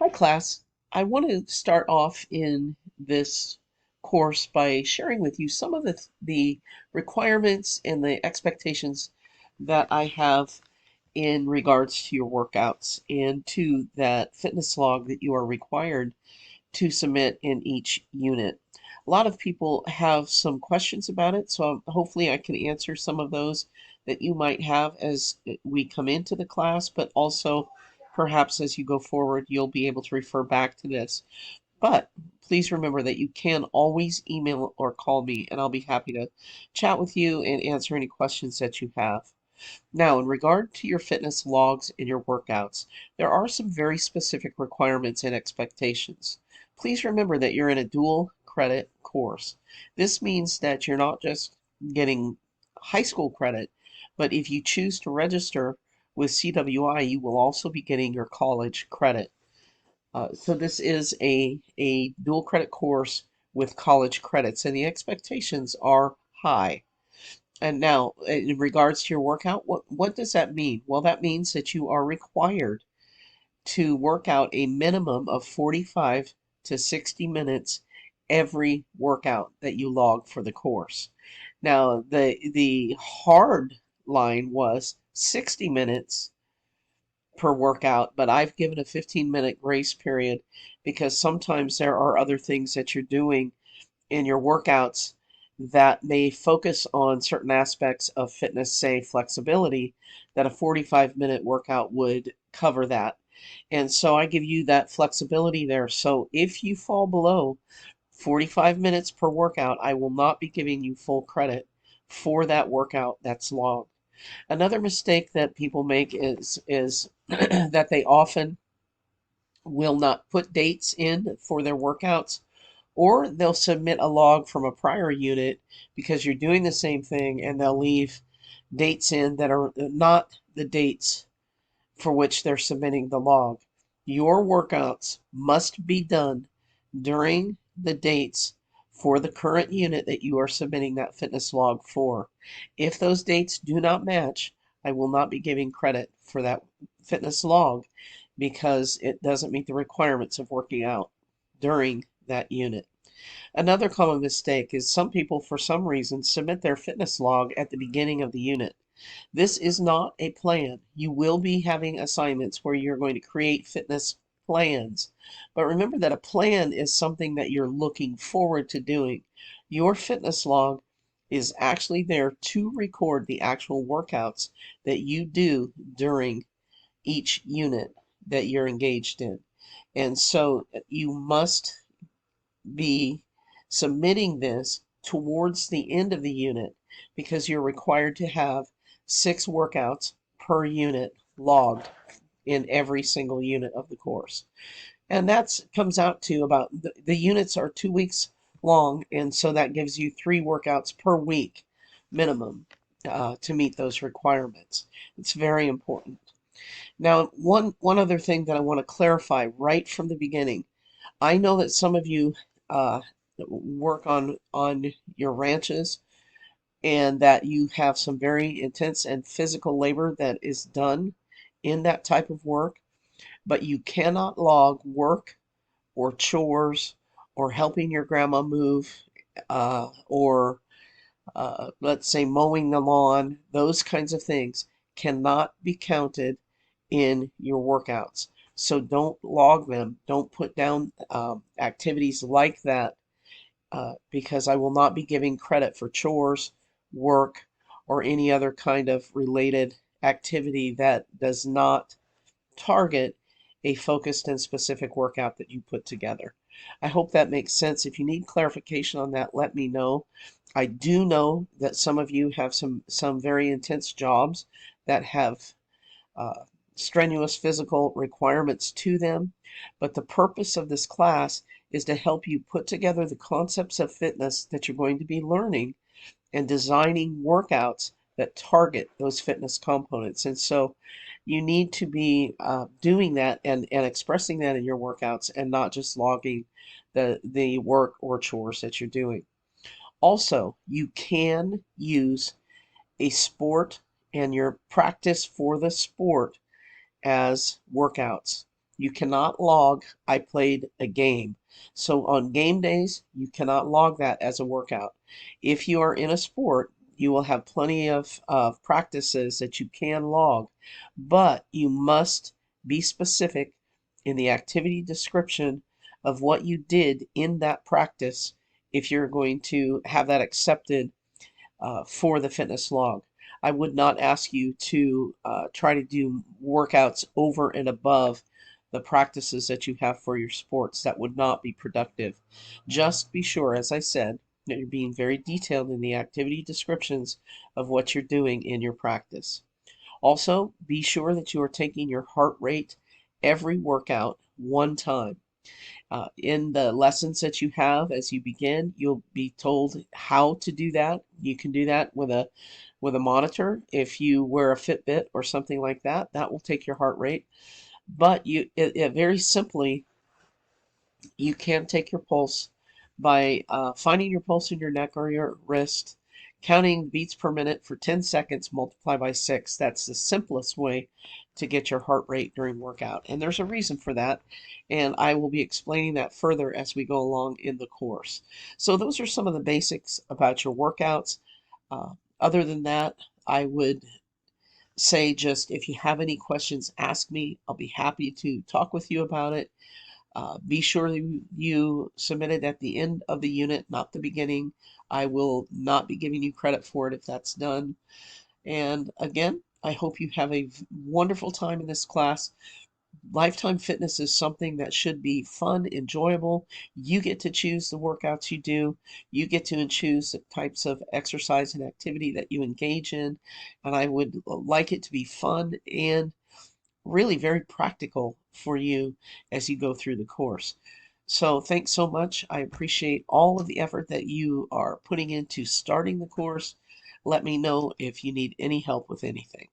Hi, class. I want to start off in this course by sharing with you some of the requirements and the expectations that I have in regards to your workouts and to that fitness log that you are required to submit in each unit. A lot of people have some questions about it, so hopefully I can answer some of those that you might have as we come into the class, but also perhaps as you go forward, you'll be able to refer back to this. But please remember that you can always email or call me, and I'll be happy to chat with you and answer any questions that you have. Now, in regard to your fitness logs and your workouts, there are some very specific requirements and expectations. Please remember that you're in a dual credit course. This means that you're not just getting high school credit, but if you choose to register with CWI, you will also be getting your college credit. So this is a dual credit course with college credits, and the expectations are high. And now, in regards to your workout, what does that mean? Well, that means that you are required to work out a minimum of 45 to 60 minutes every workout that you log for the course. Now, the hard line was 60 minutes per workout, but I've given a 15-minute grace period because sometimes there are other things that you're doing in your workouts that may focus on certain aspects of fitness, say flexibility, that a 45-minute workout would cover that. And so I give you that flexibility there. So if you fall below 45 minutes per workout, I will not be giving you full credit for that workout that's long. Another mistake that people make is that they often will not put dates in for their workouts, or they'll submit a log from a prior unit because you're doing the same thing, and they'll leave dates in that are not the dates for which they're submitting the log. Your workouts must be done during the dates for the current unit that you are submitting that fitness log for. If those dates do not match, I will not be giving credit for that fitness log because it doesn't meet the requirements of working out during that unit. Another common mistake is some people, for some reason, submit their fitness log at the beginning of the unit. This is not a plan. You will be having assignments where you're going to create fitness plans. But remember that a plan is something that you're looking forward to doing. Your fitness log is actually there to record the actual workouts that you do during each unit that you're engaged in. And so you must be submitting this towards the end of the unit because you're required to have 6 workouts per unit logged in every single unit of the course. And that comes out to about the units are 2 weeks long, and so that gives you 3 workouts per week minimum to meet those requirements. It's very important. Now, one other thing that I want to clarify right from the beginning. I know that some of you uh, work on your ranches and that you have some very intense and physical labor that is done in that type of work, but you cannot log work or chores or helping your grandma move or let's say mowing the lawn. Those kinds of things cannot be counted in your workouts. So don't log them. Don't put down activities like that because I will not be giving credit for chores, work, or any other kind of related activity that does not target a focused and specific workout that you put together. I hope that makes sense. If you need clarification on that, let me know. I do know that some of you have some very intense jobs that have uh, strenuous physical requirements to them, but the purpose of this class is to help you put together the concepts of fitness that you're going to be learning and designing workouts that target those fitness components. And so you need to be doing that and expressing that in your workouts and not just logging the work or chores that you're doing. Also, you can use a sport and your practice for the sport as workouts. You cannot log, I played a game. So on game days, you cannot log that as a workout. If you are in a sport, you will have plenty of practices that you can log, but you must be specific in the activity description of what you did in that practice if you're going to have that accepted for the fitness log. I would not ask you to try to do workouts over and above the practices that you have for your sports. That would not be productive. Just be sure, as I said, that you're being very detailed in the activity descriptions of what you're doing in your practice. Also, be sure that you are taking your heart rate every workout one time. In the lessons that you have as you begin, you'll be told how to do that. You can do that with a monitor. If you wear a Fitbit or something like that, that will take your heart rate. But it very simply, you can take your pulse by finding your pulse in your neck or your wrist, counting beats per minute for 10 seconds, multiply by 6. That's the simplest way to get your heart rate during workout. And there's a reason for that, and I will be explaining that further as we go along in the course. So those are some of the basics about your workouts. Uh, Other than that, I would say just if you have any questions, ask me. I'll be happy to talk with you about it. Be sure you submit it at the end of the unit, not the beginning. I will not be giving you credit for it if that's done. And again, I hope you have a wonderful time in this class. Lifetime Fitness is something that should be fun, enjoyable. You get to choose the workouts you do. You get to choose the types of exercise and activity that you engage in. And I would like it to be fun and really very practical for you as you go through the course. So thanks so much. I appreciate all of the effort that you are putting into starting the course. Let me know if you need any help with anything.